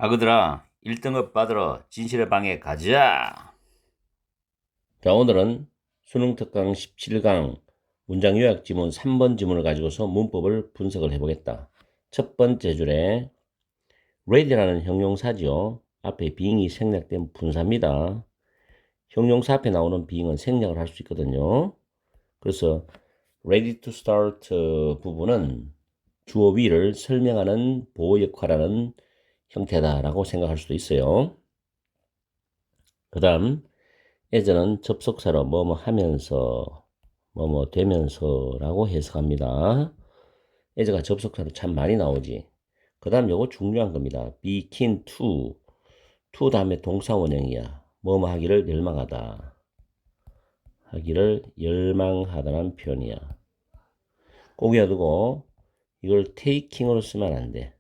아그들아, 1등급 받으러 진실의 방에 가자. 자, 오늘은 수능 특강 17강 문장 요약 지문 3번 지문을 가지고서 문법을 분석을 해보겠다. 첫 번째 줄에 ready라는 형용사지요. 앞에 being이 생략된 분사입니다. 형용사 앞에 나오는 being은 생략을 할 수 있거든요. 그래서 ready to start 부분은 주어 위를 설명하는 보호 역할하는 형태다라고 생각할 수도 있어요. 그 다음 as는 접속사로 뭐뭐 하면서 뭐뭐 되면서 라고 해석합니다. as가 접속사로 참 많이 나오지. 그 다음 요거 중요한 겁니다. be keen to 다음에 동사 원형이야. 뭐뭐 하기를 열망하다, 하기를 열망하다는 표현이야. 꼭 외워두고 이걸 taking으로 쓰면 안 돼.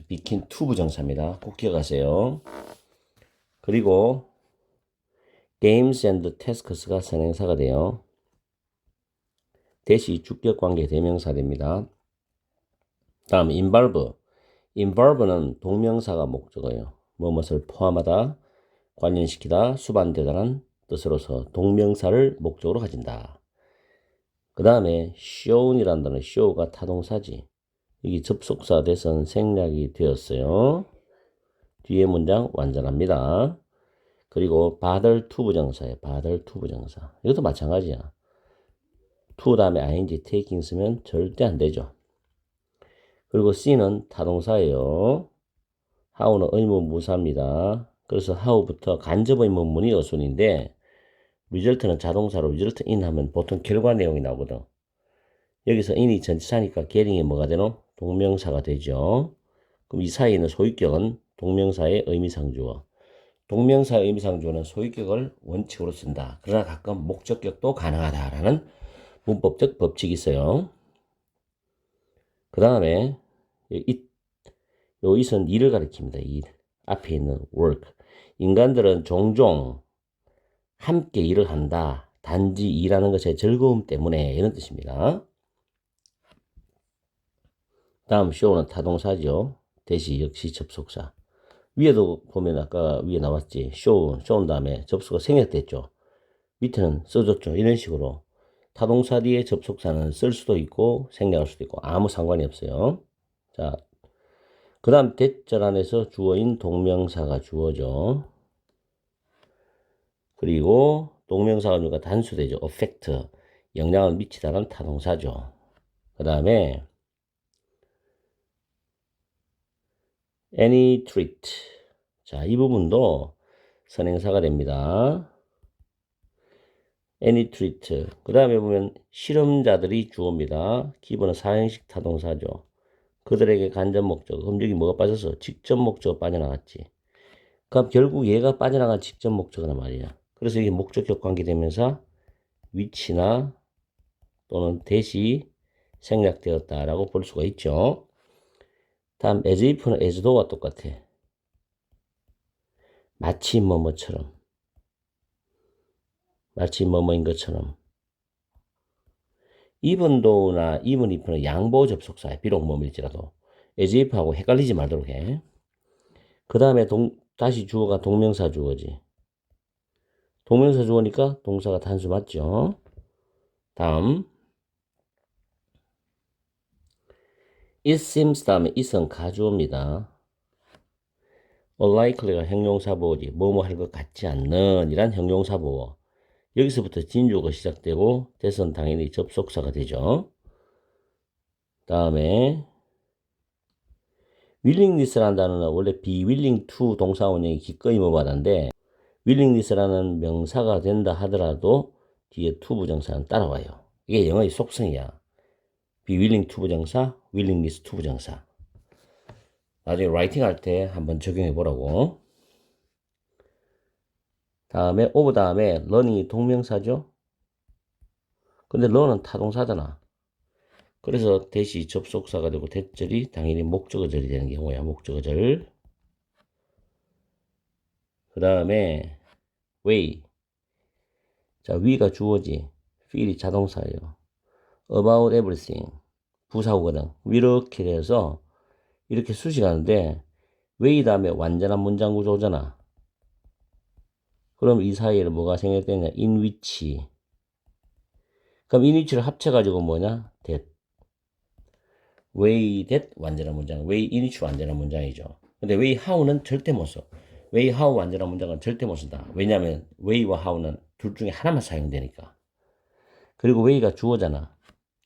be keen to 부정사입니다. 꼭 기억하세요. 그리고 games and tasks가 선행사가 돼요. 대시 주격관계 대명사 됩니다. 다음 involve는 동명사가 목적어예요. 무엇을 포함하다, 관련시키다, 수반되다는 뜻으로서 동명사를 목적으로 가진다. 그 다음에 shown이라는 단어, show가 타동사지. 여기 접속사 대선 생략이 되었어요. 뒤에 문장 완전합니다. 그리고 bother to 부정사예요. bother to 부정사. 이것도 마찬가지야. to 다음에 ing, taking 쓰면 절대 안 되죠. 그리고 C는 타동사예요. how는 의문부사입니다. 그래서 how부터 간접 의문문이 어순인데 result는 자동사로 result in 하면 보통 결과 내용이 나오거든. 여기서 in이 전치사니까 getting이 뭐가 되노? 동명사가 되죠. 그럼 이 사이에 있는 소유격은 동명사의 의미상주어. 동명사의 의미상주어는 소유격을 원칙으로 쓴다. 그러나 가끔 목적격도 가능하다라는 문법적 법칙이 있어요. 그 다음에 요 it은 일을 가리킵니다. 일. 앞에 있는 work. 인간들은 종종 함께 일을 한다. 단지 일하는 것의 즐거움 때문에 이런 뜻입니다. 다음 show는 타동사죠. 대시 역시 접속사. 위에도 보면 아까 위에 나왔지. shown 다음에 접속사 생략됐죠. 밑에는 써줬죠. 이런 식으로 타동사 뒤에 접속사는 쓸 수도 있고 생략할 수도 있고 아무 상관이 없어요. 자, 그 다음 대절 안에서 주어인 동명사가 주어죠. 그리고 동명사가 누가 단수되죠. affect, 영향을 미치다는 타동사죠. 그 다음에 any treat. 자, 이 부분도 선행사가 됩니다. any treat. 그 다음에 보면 실험자들이 주어입니다. 기본은 사형식 타동사죠. 그들에게 간접 목적. 그럼 여기 뭐가 빠져서 직접 목적 빠져나갔지. 그럼 결국 얘가 빠져나간 직접 목적이란 말이야. 그래서 이게 목적격 관계되면서 위치나 또는 대시 생략되었다라고 볼 수가 있죠. 다음 as if는 as though와 똑같아. 마치 뭐뭐처럼, 마치 뭐뭐인 것처럼. even though나 even if는 양보 접속사야. 비록 뭐일지라도 as if하고 헷갈리지 말도록 해. 그 다음에 다시 주어가 동명사 주어지. 동명사 주어니까 동사가 단수 맞죠. 다음 it seems 다음에 it은 가주어입니다. unlikely가 형용사 보어지. 뭐뭐 할 것 같지 않는 이란 형용사 보어. 여기서부터 진주어가 시작되고 대선 당연히 접속사가 되죠. 다음에 willingness라는 단어는 원래 be willing to 동사 원형이 기꺼이 뭐하다인데 willingness라는 명사가 된다 하더라도 뒤에 to 부정사는 따라와요. 이게 영어의 속성이야. be willing to 부정사, willingness to 부정사. 나중에 라이팅 할 때 한번 적용해 보라고. 다음에 of 다음에 learning이 동명사죠. 근데 learn은 타동사잖아. 그래서 대시 접속사가 되고 대절이 당연히 목적어절이 되는 경우야. 목적어절. 그 다음에 way. 자, we가 주어지. feel이 자동사예요. about everything. 부사구거든. 이렇게 돼서 이렇게 수식하는데 way 다음에 완전한 문장 구조잖아. 그럼 이 사이에 뭐가 생략되냐? in which. 그럼 in which를 합쳐가지고 뭐냐? that. way that 완전한 문장. way in which 완전한 문장이죠. 근데 way how는 절대 못 써. way how 완전한 문장은 절대 못 쓴다. 왜냐하면 way와 how는 둘 중에 하나만 사용되니까. 그리고 way가 주어잖아.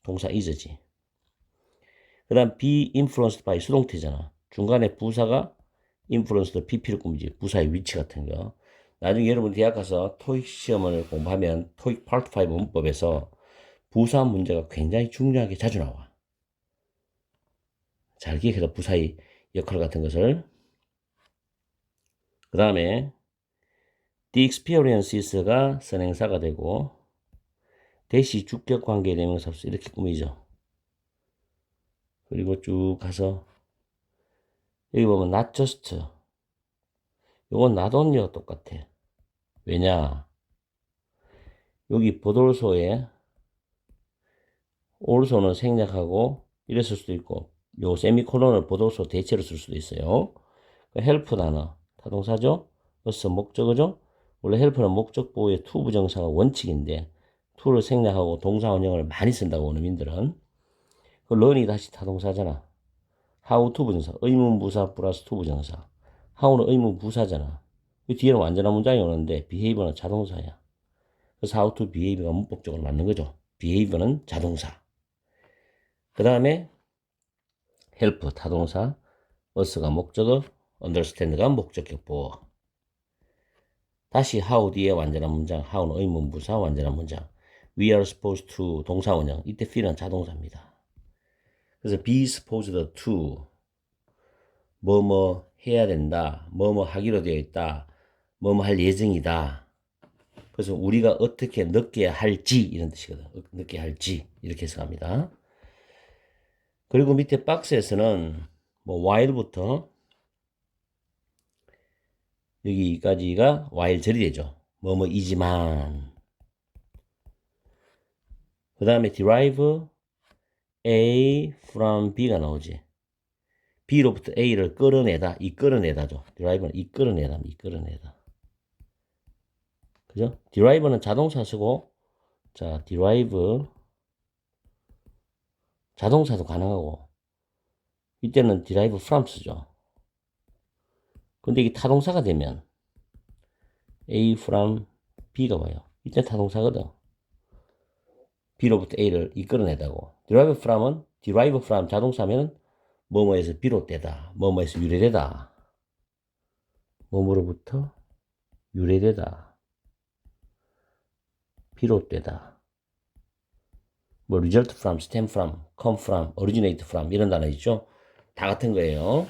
동사 is지. 그 다음 be influenced by 수동태잖아. 중간에 부사가 influenced PP를 꾸미지. 부사의 위치 같은 거. 나중에 여러분 대학 가서 토익 시험을 공부하면 토익 파트 5 문법에서 부사 문제가 굉장히 중요하게 자주 나와. 잘 기억해서 부사의 역할 같은 것을. 그 다음에 the experiences가 선행사가 되고 대시 주격 관계 대명사수 이렇게 꾸미죠. 그리고 쭉 가서 여기 보면 not just 요건 not only와 똑같아. 왜냐 여기 보돌소에 also는 생략하고 이랬을 수도 있고 요 세미콜론을 보돌소 대체로 쓸 수도 있어요. help 단어 타동사죠. us 목적어죠. 원래 help는 목적 보호의 to 부정사가 원칙인데 to를 생략하고 동사 원형을 많이 쓴다고 원어민들은. 그 learn이 다시 타동사잖아. how to 부정사 의문부사 플러스 to 부정사. how는 의문부사잖아. 이 뒤에는 완전한 문장이 오는데 behavior는 자동사야. 그래서 how to behave가 문법적으로 맞는 거죠. behavior는 자동사. 그 다음에 help 타동사, us가 목적어, understand가 목적격 보어. 다시 how 뒤에 완전한 문장, how는 의문부사 완전한 문장. We are supposed to 동사 원형. 이때 feel은 자동사입니다. 그래서 be supposed to 뭐뭐 해야 된다, 뭐뭐 하기로 되어 있다, 뭐뭐 할 예정이다. 그래서 우리가 어떻게 느껴야 할지 이런 뜻이거든. 느껴야 할지 이렇게 해석합니다. 그리고 밑에 박스에서는 뭐 while부터 여기까지가 while 절이 되죠. 뭐뭐이지만. 그 다음에 derive A from B가 나오지. B로부터 A를 끌어내다. 이 끌어내다죠. derive는 이 끌어내다. 이 끌어내다. 그죠? derive는 자동사 쓰고, 자, derive 자동사도 가능하고, 이때는 derive from 쓰죠. 근데 이게 타동사가 되면 A from B가 와요. 이때 타동사거든. B로부터 A를 이끌어내다고. derive from 자동사면 뭐뭐에서 비롯되다. 뭐뭐에서 유래되다. 뭐뭐로부터 유래되다. 비롯되다. 뭐 result from, stem from, come from, originate from 이런 단어 있죠. 다 같은 거예요.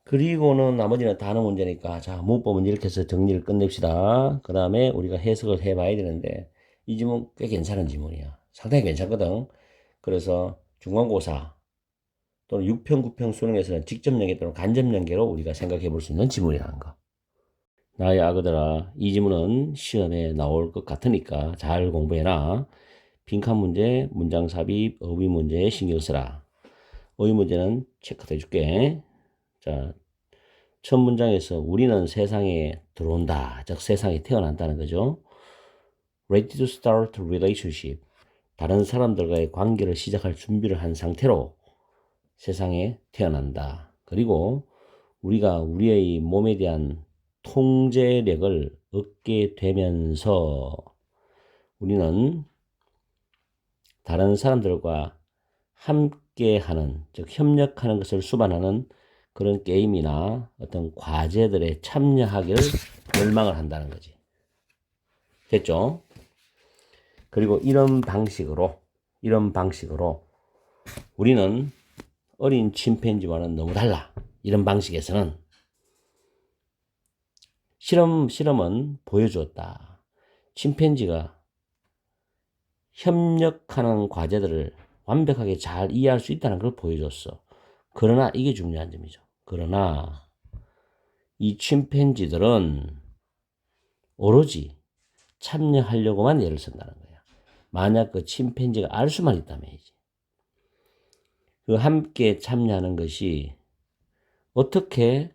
그리고는 나머지는 단어 문제니까 자 문법은 이렇게 해서 정리를 끝냅시다. 그 다음에 우리가 해석을 해봐야 되는데 이 지문 꽤 괜찮은 지문이야. 상당히 괜찮거든. 그래서 중간고사 또는 6평, 9평 수능에서는 직접 연계 또는 간접 연계로 우리가 생각해 볼 수 있는 지문이라는 거. 나의 아그들아, 이 지문은 시험에 나올 것 같으니까 잘 공부해라. 빈칸 문제, 문장 삽입, 어휘 문제에 신경 쓰라. 어휘 문제는 체크해 줄게. 자, 첫 문장에서 우리는 세상에 들어온다. 즉 세상에 태어난다는 거죠. Ready to start relationship. 다른 사람들과의 관계를 시작할 준비를 한 상태로 세상에 태어난다. 그리고 우리가 우리의 몸에 대한 통제력을 얻게 되면서 우리는 다른 사람들과 함께하는, 즉 협력하는 것을 수반하는 그런 게임이나 어떤 과제들에 참여하기를 열망을 한다는 거지. 됐죠? 그리고 이런 방식으로 우리는 어린 침팬지와는 너무 달라. 이런 방식에서는 실험은 보여주었다. 침팬지가 협력하는 과제들을 완벽하게 잘 이해할 수 있다는 걸 보여줬어. 그러나 이게 중요한 점이죠. 그러나 이 침팬지들은 오로지 참여하려고만 애를 쓴다는 거야. 만약 그 침팬지가 알 수만 있다면 이제. 그 함께 참여하는 것이 어떻게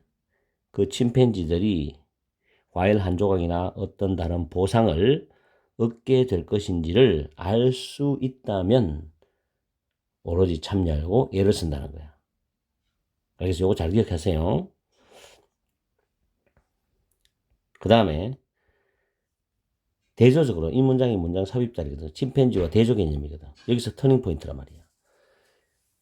그 침팬지들이 과일 한 조각이나 어떤 다른 보상을 얻게 될 것인지를 알 수 있다면 오로지 참여하고 예를 쓴다는 거야. 그래서 요거 잘 기억하세요. 그 다음에 대조적으로 이 문장이 문장 삽입자리거든. 침팬지와 대조 개념이거든. 여기서 터닝 포인트란 말이야.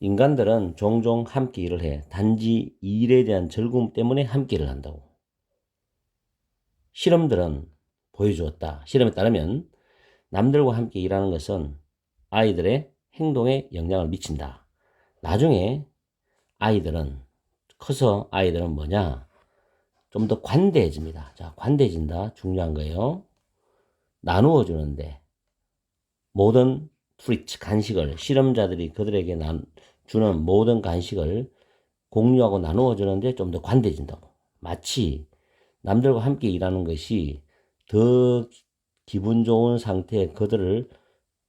인간들은 종종 함께 일을 해. 단지 일에 대한 즐거움 때문에 함께 일을 한다고. 실험들은 보여주었다. 실험에 따르면 남들과 함께 일하는 것은 아이들의 행동에 영향을 미친다. 나중에 커서 아이들은 뭐냐? 좀 더 관대해집니다. 자, 관대해진다. 중요한 거예요. 나누어 주는데 모든 트리트, 간식을 실험자들이 그들에게 주는 모든 간식을 공유하고 나누어 주는데 좀 더 관대해진다고. 마치 남들과 함께 일하는 것이 더 기분 좋은 상태에 그들을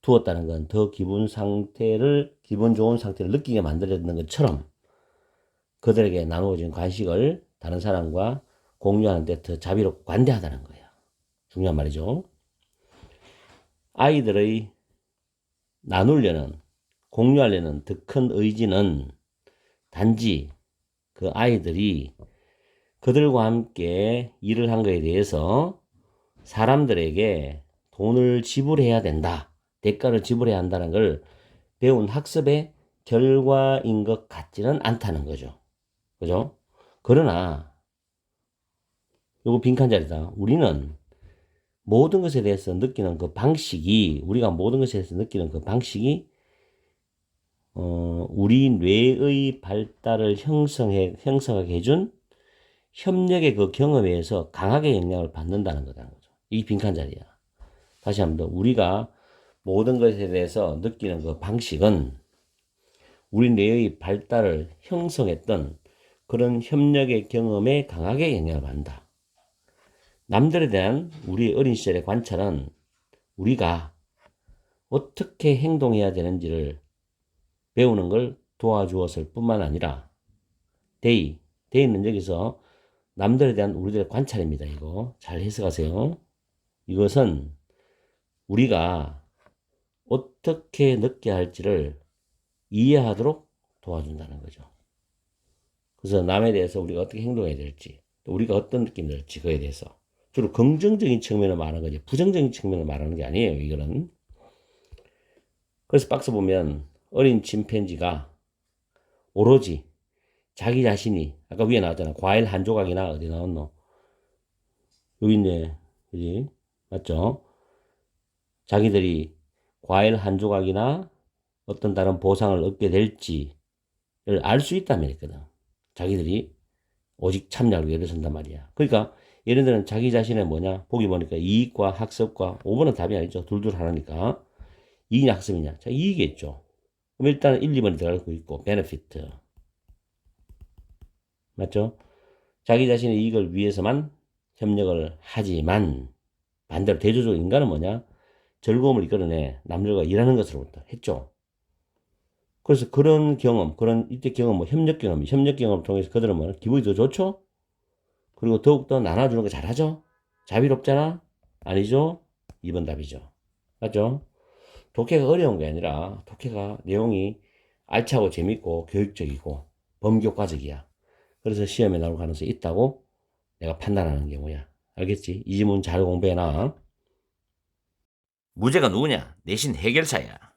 두었다는 건 더 기분 좋은 상태를 느끼게 만들어주는 것처럼 그들에게 나누어진 간식을 다른 사람과 공유하는데 더 자비롭고 관대하다는 거예요. 중요한 말이죠. 아이들의 공유하려는 더 큰 의지는 단지 그 아이들이 그들과 함께 일을 한 것에 대해서 사람들에게 돈을 지불해야 된다. 대가를 지불해야 한다는 걸 배운 학습의 결과인 것 같지는 않다는 거죠. 그죠? 그러나 요거 빈칸 자리다. 우리가 모든 것에 대해서 느끼는 그 방식이 우리 뇌의 발달을 형성하게 해준 협력의 그 경험에 의해서 강하게 영향을 받는다는 거다. 이 빈칸 자리야. 다시 한번 더. 우리가 모든 것에 대해서 느끼는 그 방식은 우리 뇌의 발달을 형성했던 그런 협력의 경험에 강하게 영향을 받는다. 남들에 대한 우리의 어린 시절의 관찰은 우리가 어떻게 행동해야 되는지를 배우는 걸 도와주었을 뿐만 아니라 데이는 여기서 남들에 대한 우리들의 관찰입니다. 이거 잘 해석하세요. 이것은 우리가 어떻게 느껴야 할지를 이해하도록 도와준다는 거죠. 그래서 남에 대해서 우리가 어떻게 행동해야 될지, 또 우리가 어떤 느낌이 들지 그에 대해서 주로 긍정적인 측면을 말하는 거지 부정적인 측면을 말하는 게 아니에요. 이거는. 그래서 박스 보면 어린 침팬지가 오로지 자기 자신이 아까 위에 나왔잖아. 과일 한 조각이나 어디 나왔노? 여기 있네. 그지? 맞죠? 자기들이 과일 한 조각이나 어떤 다른 보상을 얻게 될지를 알 수 있다면 했거든. 자기들이 오직 참여하고 예를 선단 말이야. 그러니까 얘네들은 자기 자신의 보기 보니까 이익과 학습과 5번은 답이 아니죠. 둘둘 하나니까. 이익이냐 학습이냐. 자, 이익이겠죠. 그럼 일단 1, 2번이 들어가고 있고 베네피트. 맞죠? 자기 자신의 이익을 위해서만 협력을 하지만 반대로 대조적으로 인간은 즐거움을 이끌어내 남들과 일하는 것으로부터 했죠. 그래서 그런 경험, 이때 경험, 협력 경험을 통해서 그들은 기분이 더 좋죠? 그리고 더욱더 나눠주는 거 잘하죠? 자비롭잖아? 아니죠? 2번 답이죠. 맞죠? 독해가 어려운 게 아니라 독해가 내용이 알차고 재밌고 교육적이고 범교과적이야. 그래서 시험에 나올 가능성이 있다고 내가 판단하는 경우야. 알겠지? 이 지문 잘 공부해놔. 문제가 누구냐? 내신 해결사야.